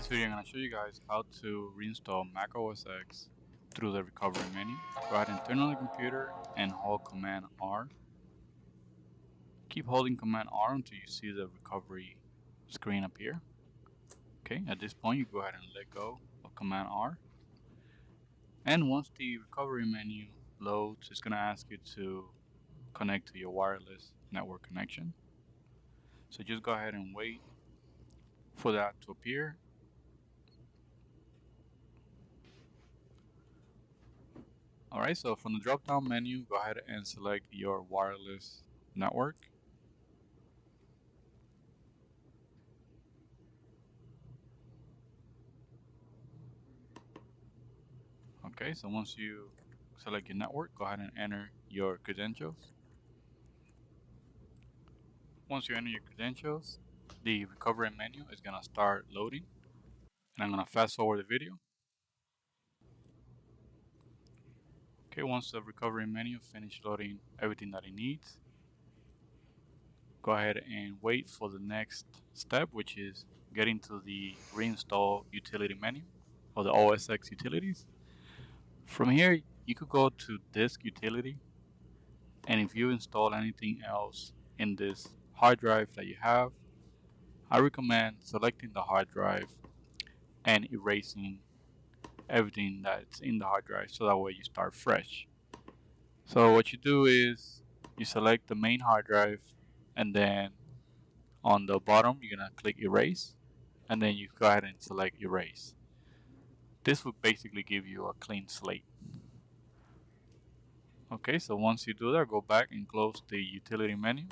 video, I'm going to show you guys how to reinstall Mac OS X through the recovery menu. Go ahead and turn on the computer and hold Command R. Keep holding Command R until you see the recovery screen appear. Okay, at this point you go ahead and let go of Command R. And once the recovery menu loads, it's going to ask you to connect to your wireless network connection. So just go ahead and wait for that to appear. Alright, so from the drop down menu, go ahead and select your wireless network. Okay, so once you select your network, go ahead and enter your credentials. Once you enter your credentials, the recovery menu is going to start loading. And I'm going to fast forward the video. Okay, once the recovery menu finishes loading everything that it needs, go ahead and wait for the next step, which is getting to the reinstall utility menu or the OS X utilities. From here, you could go to disk utility, and if you install anything else in this hard drive that you have, I recommend selecting the hard drive and erasing everything that's in the hard drive so that way you start fresh. So what you do is you select the main hard drive, and then on the bottom you're gonna click erase, and then you go ahead and select erase. This would basically give you a clean slate. Okay, so once you do that, go back and close the utility menu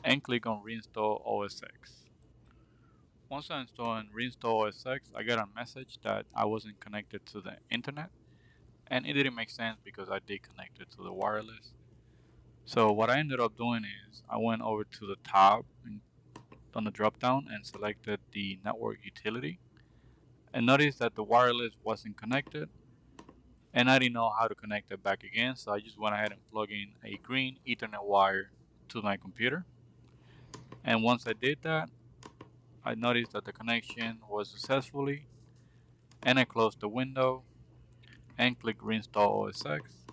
and click on Reinstall OS X. Once I install and reinstall OS X, I got a message that I wasn't connected to the internet, and it didn't make sense because I did connect it to the wireless. So what I ended up doing is I went over to the tab on the drop down and selected the network utility, and noticed that the wireless wasn't connected, and I didn't know how to connect it back again, so I just went ahead and plugged in a green Ethernet wire to my computer. And once I did that, I noticed that the connection was successfully, and I closed the window and clicked Reinstall OS X,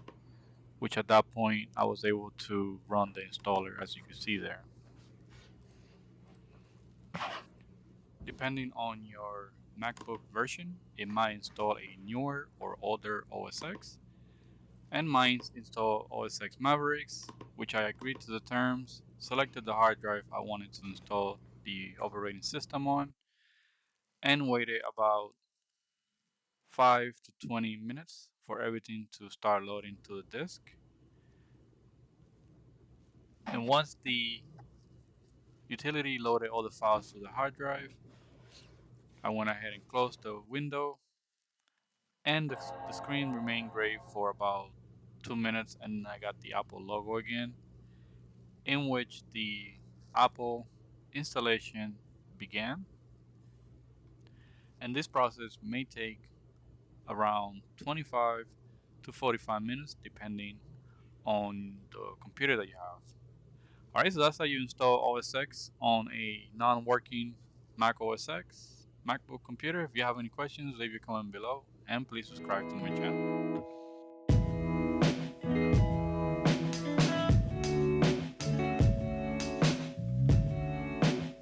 which at that point I was able to run the installer, as you can see there. Depending on your MacBook version, it might install a newer or older OS X, and mine installed OS X Mavericks, which I agreed to the terms, selected the hard drive I wanted to install the operating system on, and waited about 5 to 20 minutes for everything to start loading to the disk. And once the utility loaded all the files to the hard drive, I went ahead and closed the window, and the screen remained gray for about 2 minutes, and I got the Apple logo again, in which the Apple installation began. And this process may take around 25 to 45 minutes depending on the computer that you have. Alright, so that's how you install OS X on a non-working Mac OS X MacBook computer. If you have any questions, leave your comment below, and please subscribe to my channel.